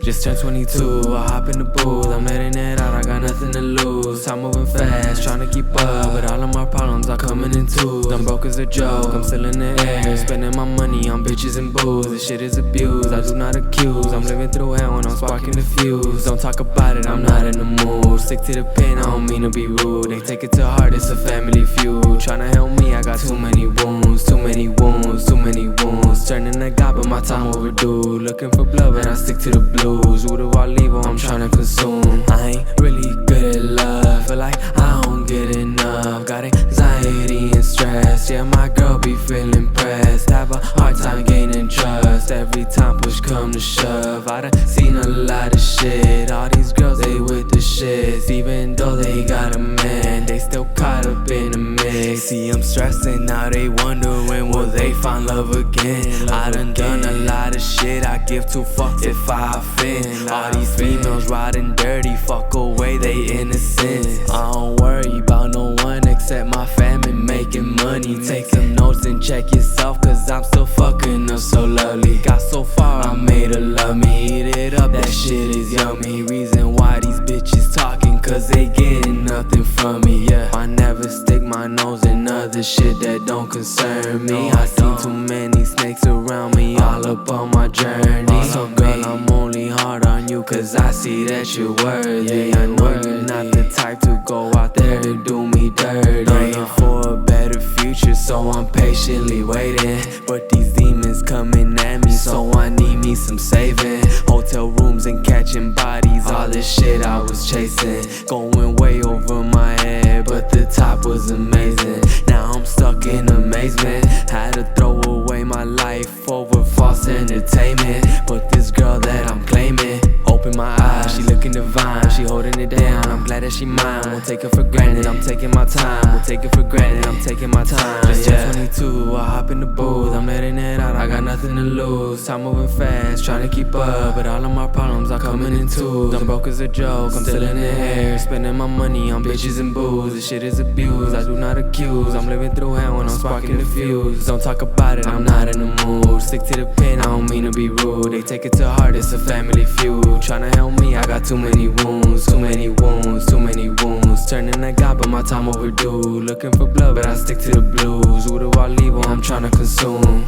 Just turned 22, I hop in the booth, I'm letting it out, I got nothing to lose. Time moving fast, trying to keep up, but all of my problems are coming in twos. I'm broke as a joke, I'm still in the air, spending my money on bitches and booze. This shit is abuse, I do not accuse. I'm living through hell when I'm sparking the fuse. Don't talk about it, I'm not in the mood. Stick to the pen, I don't mean to be rude. They take it to heart, it's a family feud. Tryna help me, I got too many wounds, too many wounds, too many wounds. Turning to God, but my time overdue. Looking for blood, but I stick to the blues. Root of all evil, I'm tryna consume. I ain't really good at love, feel like I don't get enough. Got anxiety and stress, yeah, my girl be feeling pressed. Have a hard time gaining trust, every time push come to shove. I done seen a lot of shit, all these girls, they with the shits. Even though they got a man, they still caught up in the mix. See, I'm stressing, now they wondering will they find love again. I done a lot of shit, I give two fucks if I offend. All these females riding dirty, fuck away they innocence. I don't worry about no one except my family making money. Take some notes and check yourself, cause I'm still fucking up so lovely. Got so far, I made her love me. Eat it up, that shit is yummy. Reason why these bitches talking, cause they getting nothing from me, yeah. I never stick my nose in other shit that don't concern me. I seen too many snakes around me, all up on my journey. So girl, I'm only hard on you cause I see that you're worthy. I know you're not the type to go out there and do me dirty. Praying for a better future, so I'm patiently waiting. But these demons coming at me, so I need me some saving. Hotel rooms and catching bodies, all this shit I was chasing. Going way over my head, but the top was amazing. Now I'm stuck in amazement, had to throw away my life over false entertainment. But this girl that I'm claiming, open my eyes, she looking divine, she holding it down. I'm glad that she mine, won't take her for granted. I'm taking my time, won't take it for granted. I'm taking my time. Just turned 22, I hop in the booth, I'm letting it out, I got nothing to lose. Time moving fast, trying to keep up, but all of my problems are coming in twos. I'm broke as a joke, I'm still in the air, spending my money on bitches and booze. This shit is abuse, I do not accuse. I'm living through hell when I'm sparking the fuse. Don't talk about it, I'm not in the mood. Stick to the pen, I don't mean to be rude. They take it to heart, it's a family feud. Tryna help me, I got too many wounds, too many wounds, too many wounds. Turning to God, but my time overdue. Looking for blood, but I stick to the blues. Root of all evil, I'm tryna consume.